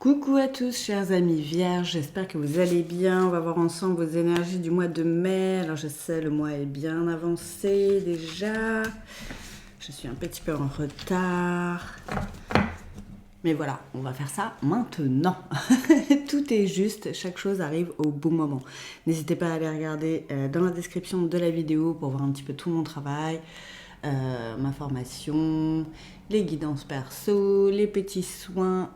Coucou à tous chers amis vierges, j'espère que vous allez bien. On va voir ensemble vos énergies du mois de mai. Alors je sais, le mois est bien avancé déjà. Je suis un petit peu en retard. Mais voilà, on va faire ça maintenant. Tout est juste, chaque chose arrive au bon moment. N'hésitez pas à aller regarder dans la description de la vidéo pour voir un petit peu tout mon travail. Ma formation, les guidances perso, les petits soins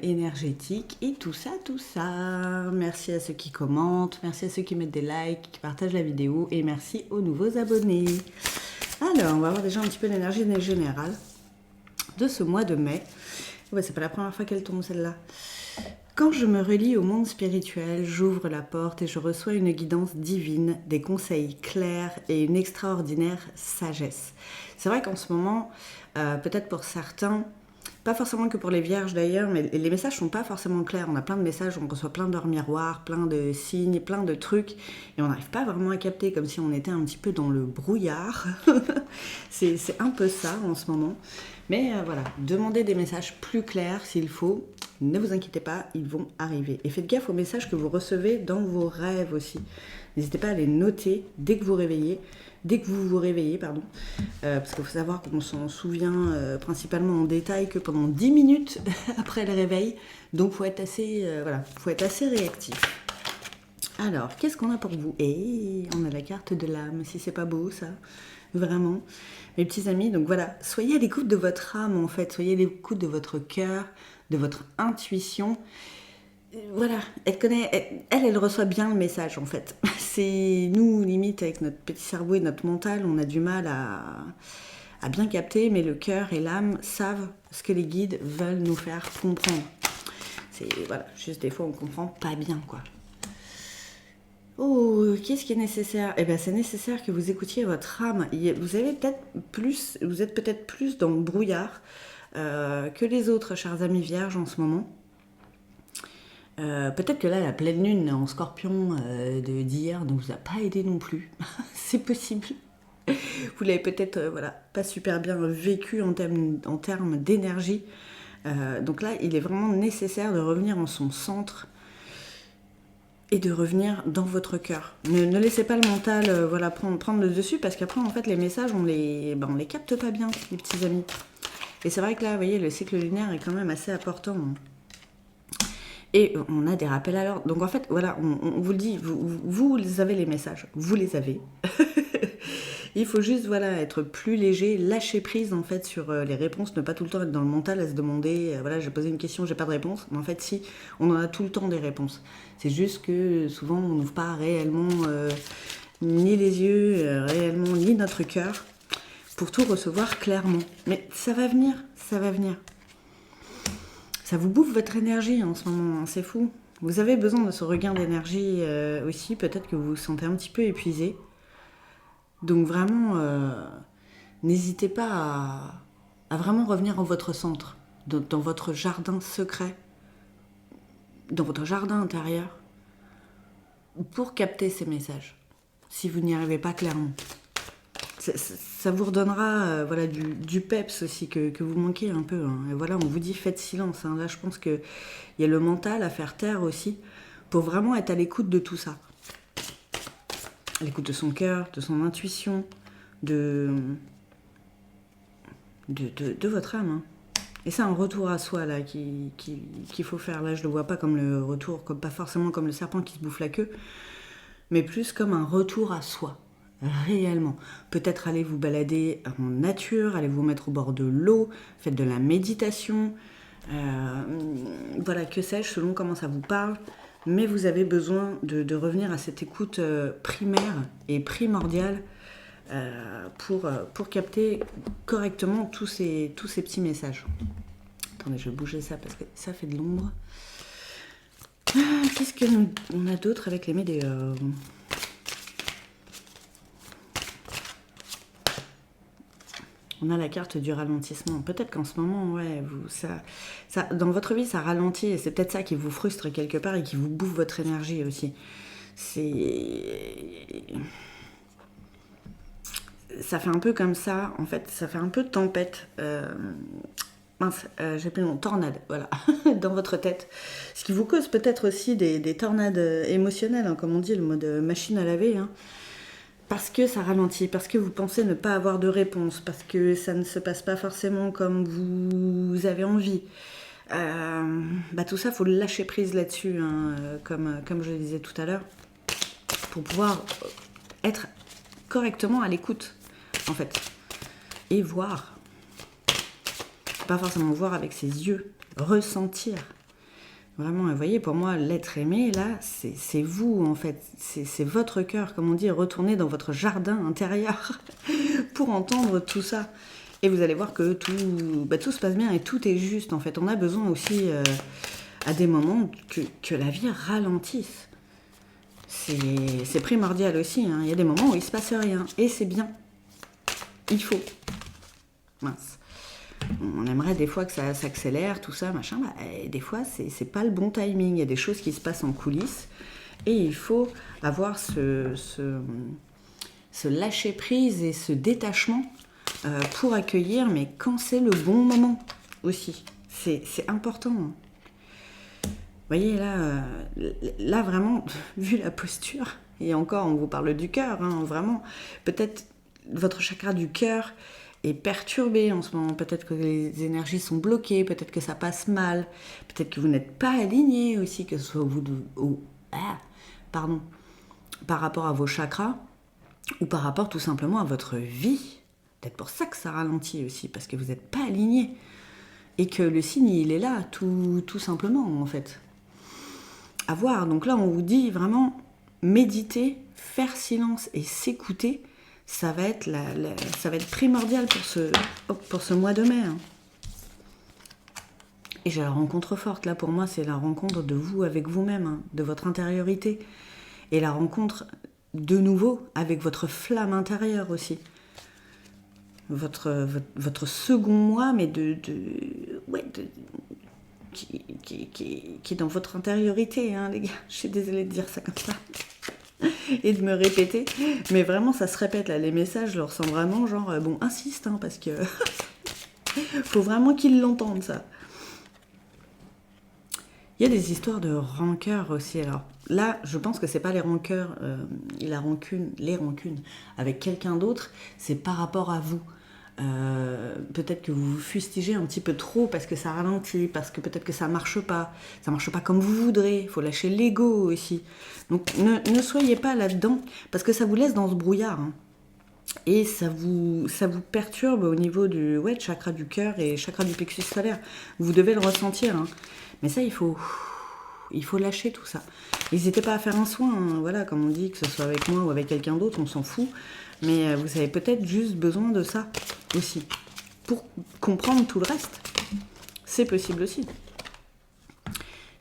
énergétiques et tout ça, tout ça. Merci à ceux qui commentent, merci à ceux qui mettent des likes, qui partagent la vidéo et merci aux nouveaux abonnés. Alors, on va voir déjà un petit peu l'énergie générale de ce mois de mai. Ouais, c'est pas la première fois qu'elle tombe celle-là. Quand je me relie au monde spirituel, j'ouvre la porte et je reçois une guidance divine, des conseils clairs et une extraordinaire sagesse. C'est vrai qu'en ce moment, peut-être pour certains, pas forcément que pour les vierges d'ailleurs, mais les messages sont pas forcément clairs. On a plein de messages, on reçoit plein d'heures miroirs, plein de signes, plein de trucs, et on n'arrive pas vraiment à capter, comme si on était un petit peu dans le brouillard. C'est un peu ça en ce moment. Mais voilà, demandez des messages plus clairs s'il faut. Ne vous inquiétez pas, ils vont arriver. Et faites gaffe aux messages que vous recevez dans vos rêves aussi. N'hésitez pas à les noter dès que vous vous réveillez, parce qu'il faut savoir qu'on s'en souvient principalement en détail que pendant 10 minutes après le réveil. Donc faut être assez, faut être assez réactif. Alors, qu'est-ce qu'on a pour vous? Et on a la carte de l'âme, si c'est pas beau ça, vraiment. Mes petits amis, donc voilà, soyez à l'écoute de votre âme en fait, soyez à l'écoute de votre cœur, de votre intuition. Voilà, elle reçoit bien le message en fait. C'est nous, limite, avec notre petit cerveau et notre mental, on a du mal à bien capter, mais le cœur et l'âme savent ce que les guides veulent nous faire comprendre. C'est, voilà, juste des fois on comprend pas bien quoi. Oh, qu'est-ce qui est nécessaire? Eh bien, c'est nécessaire que vous écoutiez votre âme. Vous êtes peut-être plus dans le brouillard que les autres, chers amis vierges, en ce moment. Peut-être que là, la pleine lune en scorpion d'hier ne vous a pas aidé non plus. C'est possible. Vous l'avez peut-être pas super bien vécu en termes d'énergie. Donc là, il est vraiment nécessaire de revenir en son centre et de revenir dans votre cœur. Ne laissez pas le mental prendre le dessus, parce qu'après, en fait, les messages, on les capte pas bien, les petits amis. Et c'est vrai que là, vous voyez, le cycle lunaire est quand même assez important. Et on a des rappels à l'ordre. Donc en fait, voilà, on vous le dit, vous avez les messages, vous les avez. Il faut juste être plus léger, lâcher prise en fait sur les réponses, ne pas tout le temps être dans le mental à se demander, j'ai posé une question, j'ai pas de réponse. Mais en fait, si, on en a tout le temps des réponses. C'est juste que souvent on n'ouvre pas réellement ni les yeux, réellement ni notre cœur pour tout recevoir clairement. Mais ça va venir, ça va venir. Ça vous bouffe votre énergie en ce moment, hein, c'est fou. Vous avez besoin de ce regain d'énergie aussi, peut-être que vous vous sentez un petit peu épuisé. Donc vraiment, n'hésitez pas à vraiment revenir en votre centre, dans votre jardin secret, dans votre jardin intérieur, pour capter ces messages, si vous n'y arrivez pas clairement. Ça vous redonnera du peps aussi que vous manquez un peu. Hein. Et voilà, on vous dit faites silence. Hein. Là, je pense qu'il y a le mental à faire taire aussi, pour vraiment être à l'écoute de tout ça. À l'écoute de son cœur, de son intuition, de votre âme. Hein. Et c'est un retour à soi là qu'il faut faire. Là, je le vois pas comme le retour, pas forcément comme le serpent qui se bouffe la queue, mais plus comme un retour à soi, réellement. Peut-être aller vous balader en nature, aller vous mettre au bord de l'eau, faites de la méditation, que sais-je, selon comment ça vous parle. Mais vous avez besoin de revenir à cette écoute primaire et primordiale pour capter correctement tous ces petits messages. Attendez, je vais bouger ça parce que ça fait de l'ombre. Qu'est-ce qu'on a d'autre avec les médiums? On a la carte du ralentissement. Peut-être qu'en ce moment, ça, dans votre vie, ça ralentit et c'est peut-être ça qui vous frustre quelque part et qui vous bouffe votre énergie aussi. Ça fait un peu comme ça, en fait, ça fait un peu tempête. mince, j'ai plus le nom, tornade, voilà, dans votre tête. Ce qui vous cause peut-être aussi des tornades émotionnelles, hein, comme on dit, le mode machine à laver, hein. Parce que ça ralentit, parce que vous pensez ne pas avoir de réponse, parce que ça ne se passe pas forcément comme vous avez envie. Tout ça, il faut lâcher prise là-dessus, hein, comme je le disais tout à l'heure, pour pouvoir être correctement à l'écoute, en fait, et voir. Pas forcément voir avec ses yeux, ressentir. Vraiment, vous voyez, pour moi, l'être aimé, là, c'est vous, en fait. C'est votre cœur, comme on dit, retourner dans votre jardin intérieur pour entendre tout ça. Et vous allez voir que tout se passe bien et tout est juste, en fait. On a besoin aussi, à des moments, que la vie ralentisse. C'est primordial aussi, hein. Il y a des moments où il ne se passe rien. Et c'est bien. Il faut. Mince. On aimerait des fois que ça s'accélère, tout ça, machin. Et des fois, c'est pas le bon timing. Il y a des choses qui se passent en coulisses. Et il faut avoir ce lâcher-prise et ce détachement pour accueillir, mais quand c'est le bon moment aussi. C'est important. Vous voyez, là vraiment, vu la posture, et encore, on vous parle du cœur, hein, vraiment, peut-être votre chakra du cœur est perturbé en ce moment. Peut-être que les énergies sont bloquées, peut-être que ça passe mal, peut-être que vous n'êtes pas aligné aussi, que ce soit par rapport à vos chakras ou par rapport tout simplement à votre vie. Peut-être pour ça que ça ralentit aussi, parce que vous n'êtes pas aligné et que le signe, il est là, tout simplement, en fait. À voir. Donc là, on vous dit vraiment méditer, faire silence et s'écouter. Ça va être primordial pour ce mois de mai. Hein. Et j'ai la rencontre forte. Là, pour moi, c'est la rencontre de vous avec vous-même, hein, de votre intériorité. Et la rencontre, de nouveau, avec votre flamme intérieure aussi. Votre second moi, mais qui est dans votre intériorité, hein, les gars. Je suis désolée de dire ça comme ça. Et de me répéter, mais vraiment ça se répète là, les messages, je leur sens vraiment genre insiste, hein, parce que faut vraiment qu'ils l'entendent ça. Il y a des histoires de rancœur aussi. Alors là, je pense que c'est pas les rancœurs, les rancunes avec quelqu'un d'autre, c'est par rapport à vous. Peut-être que vous vous fustigez un petit peu trop parce que ça ralentit, parce que peut-être que ça marche pas comme vous voudrez, il faut lâcher l'ego aussi. Donc ne soyez pas là-dedans, parce que ça vous laisse dans ce brouillard, hein. Et ça vous perturbe au niveau du chakra du cœur et chakra du plexus solaire. Vous devez le ressentir, hein. Mais ça, il faut lâcher tout ça. N'hésitez pas à faire un soin, hein. Voilà, comme on dit, que ce soit avec moi ou avec quelqu'un d'autre, on s'en fout. Mais vous avez peut-être juste besoin de ça aussi, pour comprendre tout le reste. C'est possible aussi.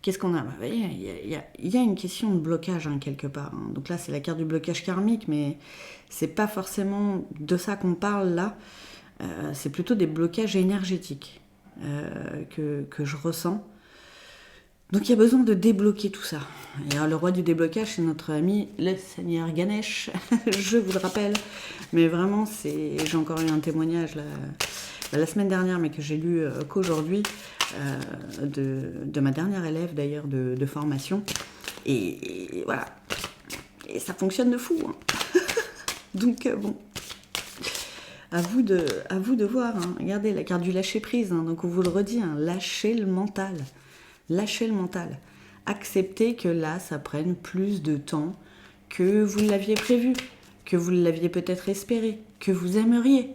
Qu'est-ce qu'on a ? Vous voyez, il y a une question de blocage, hein, quelque part, hein. Donc là, c'est la carte du blocage karmique, mais c'est pas forcément de ça qu'on parle là. C'est plutôt des blocages énergétiques que je ressens. Donc il y a besoin de débloquer tout ça. Et alors, le roi du déblocage, c'est notre ami le Seigneur Ganesh, je vous le rappelle. Mais vraiment, j'ai encore eu un témoignage la semaine dernière, mais que j'ai lu qu'aujourd'hui, de ma dernière élève d'ailleurs de formation. Et voilà. Et ça fonctionne de fou, hein. Donc bon. À vous de voir, hein. Regardez la carte du lâcher prise, hein. Donc on vous le redit, hein. Lâchez le mental. Lâchez le mental. Acceptez que là, ça prenne plus de temps que vous l'aviez prévu, que vous l'aviez peut-être espéré, que vous aimeriez.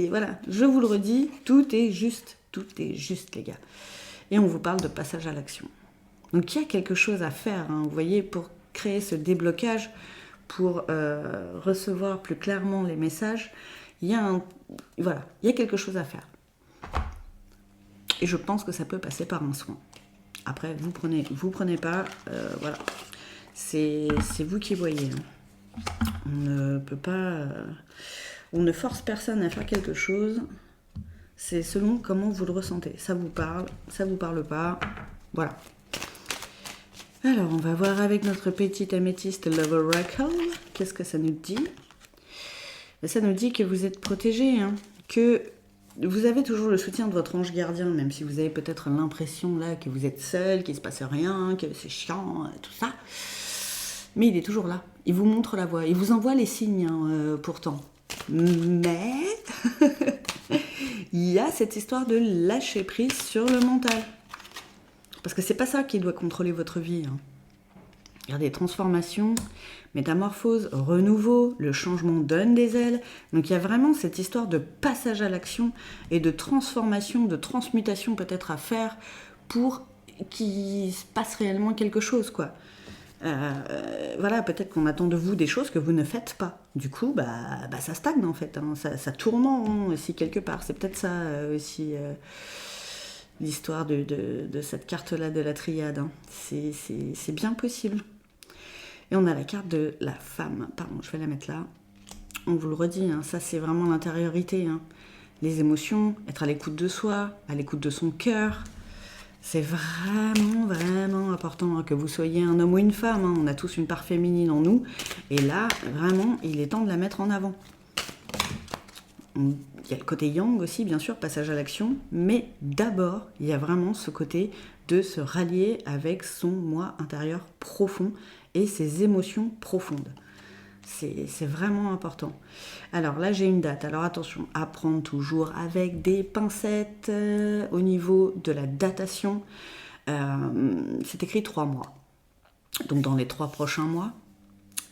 Voilà, je vous le redis, tout est juste, les gars. Et on vous parle de passage à l'action. Donc il y a quelque chose à faire, hein, vous voyez, pour créer ce déblocage, pour recevoir plus clairement les messages. Il y a quelque chose à faire. Et je pense que ça peut passer par un soin. Après, vous prenez pas, voilà. C'est vous qui voyez. On ne peut pas... on ne force personne à faire quelque chose. C'est selon comment vous le ressentez. Ça vous parle pas. Voilà. Alors, on va voir avec notre petite améthyste Love Oracle. Qu'est-ce que ça nous dit ? Ça nous dit que vous êtes protégé, hein, que vous avez toujours le soutien de votre ange gardien, même si vous avez peut-être l'impression là que vous êtes seul, qu'il ne se passe rien, que c'est chiant, tout ça. Mais il est toujours là. Il vous montre la voie. Il vous envoie les signes, pourtant. Mais il y a cette histoire de lâcher prise sur le mental. Parce que c'est pas ça qui doit contrôler votre vie. Regardez, transformation, métamorphose, renouveau, le changement donne des ailes. Donc il y a vraiment cette histoire de passage à l'action et de transformation, de transmutation peut-être à faire pour qu'il se passe réellement quelque chose, quoi. Voilà, peut-être qu'on attend de vous des choses que vous ne faites pas. Du coup, ça stagne en fait. Ça tourne en rond aussi quelque part. C'est peut-être ça aussi l'histoire de cette carte-là de la triade. C'est bien possible. Et on a la carte de la femme. Pardon, je vais la mettre là. On vous le redit, ça c'est vraiment l'intériorité. Les émotions, être à l'écoute de soi, à l'écoute de son cœur. C'est vraiment, vraiment important que vous soyez un homme ou une femme. On a tous une part féminine en nous. Et là, vraiment, il est temps de la mettre en avant. Il y a le côté yang aussi, bien sûr, passage à l'action. Mais d'abord, il y a vraiment ce côté de se rallier avec son moi intérieur profond et ses émotions profondes. C'est vraiment important. Alors là, j'ai une date. Alors attention, à prendre toujours avec des pincettes au niveau de la datation. C'est écrit 3 mois. Donc dans les 3 prochains mois.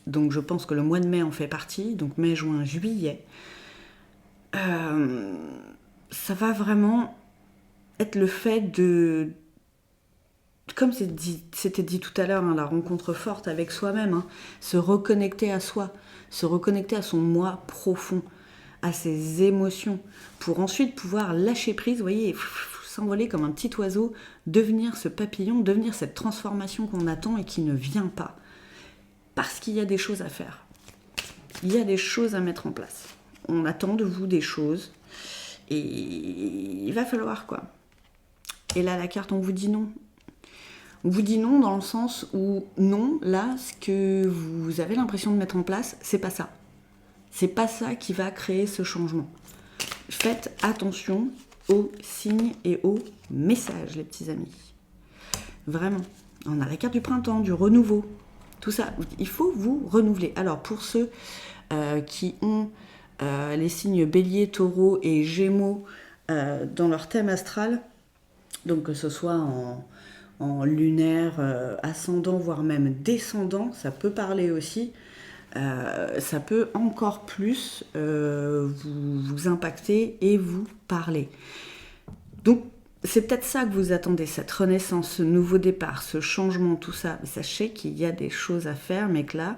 Donc je pense que le mois de mai en fait partie. Donc mai, juin, juillet. Ça va vraiment être le fait de... Comme c'était dit tout à l'heure, la rencontre forte avec soi-même, se reconnecter à soi, se reconnecter à son moi profond, à ses émotions, pour ensuite pouvoir lâcher prise, vous voyez, s'envoler comme un petit oiseau, devenir ce papillon, devenir cette transformation qu'on attend et qui ne vient pas. Parce qu'il y a des choses à faire. Il y a des choses à mettre en place. On attend de vous des choses et il va falloir quoi. Et là, la carte, on vous dit non. On vous dit non dans le sens où non, là, ce que vous avez l'impression de mettre en place, c'est pas ça. C'est pas ça qui va créer ce changement. Faites attention aux signes et aux messages, les petits amis. Vraiment. On a la carte du printemps, du renouveau. Tout ça, il faut vous renouveler. Alors, pour ceux qui ont les signes bélier, taureau et gémeaux dans leur thème astral, donc que ce soit en lunaire, ascendant, voire même descendant, ça peut parler aussi. Ça peut encore plus vous impacter et vous parler. Donc, c'est peut-être ça que vous attendez, cette renaissance, ce nouveau départ, ce changement, tout ça. Mais sachez qu'il y a des choses à faire, mais que là,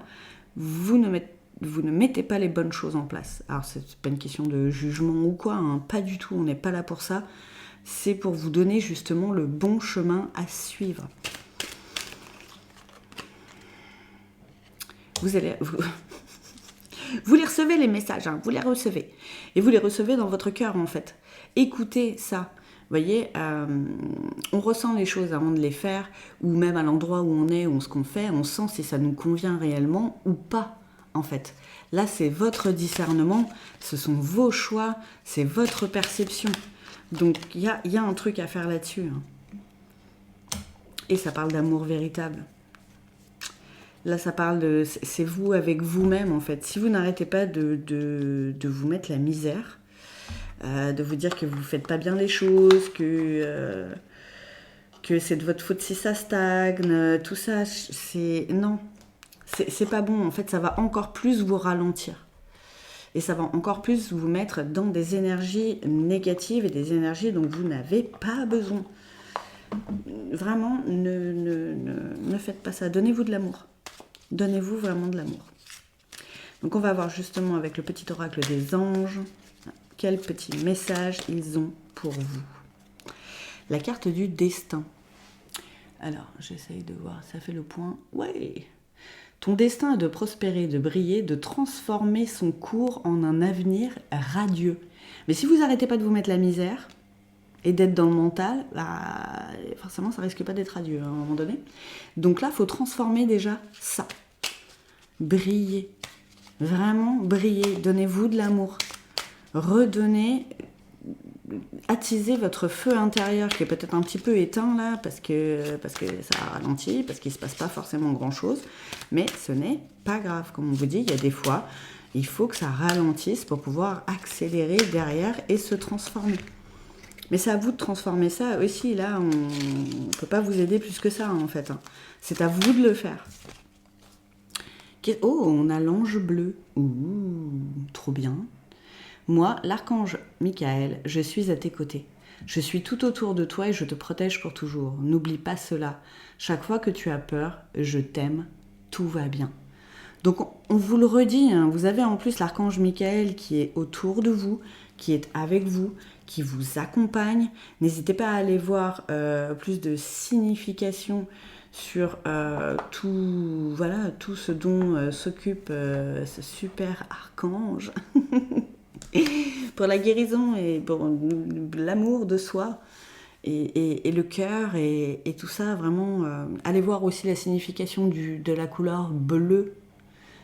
vous ne mettez pas les bonnes choses en place. Alors, c'est pas une question de jugement ou quoi, pas du tout, on n'est pas là pour ça. C'est pour vous donner justement le bon chemin à suivre. Vous les recevez les messages, vous les recevez. Et vous les recevez dans votre cœur en fait. Écoutez ça. Vous voyez, on ressent les choses avant de les faire, ou même à l'endroit où on est, ou ce qu'on fait, on sent si ça nous convient réellement ou pas en fait. Là, c'est votre discernement, ce sont vos choix, c'est votre perception. Donc, il y a un truc à faire là-dessus. Et ça parle d'amour véritable. Là, ça parle de... C'est vous avec vous-même, en fait. Si vous n'arrêtez pas de vous mettre la misère, de vous dire que vous ne faites pas bien les choses, que c'est de votre faute si ça stagne, tout ça, c'est... Non, c'est pas bon. En fait, ça va encore plus vous ralentir. Et ça va encore plus vous mettre dans des énergies négatives et des énergies dont vous n'avez pas besoin. Vraiment, ne faites pas ça. Donnez-vous de l'amour. Donnez-vous vraiment de l'amour. Donc on va voir justement avec le petit oracle des anges, quel petit message ils ont pour vous. La carte du destin. Alors, j'essaye de voir, ça fait le point. Ouais! Ton destin est de prospérer, de briller, de transformer son cours en un avenir radieux. Mais si vous n'arrêtez pas de vous mettre la misère et d'être dans le mental, forcément ça risque pas d'être radieux à un moment donné. Donc là, il faut transformer déjà ça. Briller. Vraiment briller. Donnez-vous de l'amour. Redonnez attiser votre feu intérieur qui est peut-être un petit peu éteint là parce que ça ralentit, parce qu'il ne se passe pas forcément grand-chose. Mais ce n'est pas grave. Comme on vous dit, il y a des fois, il faut que ça ralentisse pour pouvoir accélérer derrière et se transformer. Mais c'est à vous de transformer ça aussi. Là, on ne peut pas vous aider plus que ça en fait. C'est à vous de le faire. Oh, on a l'ange bleu. Ouh, trop bien. Moi, l'archange Michael, je suis à tes côtés. Je suis tout autour de toi et je te protège pour toujours. N'oublie pas cela. Chaque fois que tu as peur, je t'aime, tout va bien. Donc on vous le redit, hein, vous avez en plus l'archange Michael qui est autour de vous, qui est avec vous, qui vous accompagne. N'hésitez pas à aller voir plus de signification sur tout ce dont s'occupe ce super archange pour la guérison et pour l'amour de soi et le cœur et tout ça. Vraiment, allez voir aussi la signification de la couleur bleue.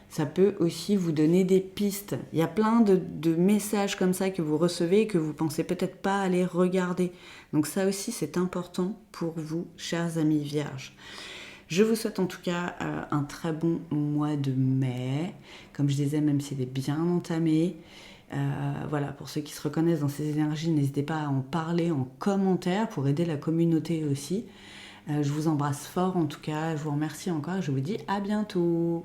Ça peut aussi vous donner des pistes. Il y a plein de messages comme ça que vous recevez et que vous pensez peut-être pas aller regarder. Donc ça aussi, c'est important pour vous, chers amis vierges. Je vous souhaite en tout cas un très bon mois de mai. Comme je disais, même s'il est bien entamé. Voilà, pour ceux qui se reconnaissent dans ces énergies, n'hésitez pas à en parler en commentaire pour aider la communauté aussi. Je vous embrasse fort en tout cas. Je vous remercie encore et je vous dis à bientôt.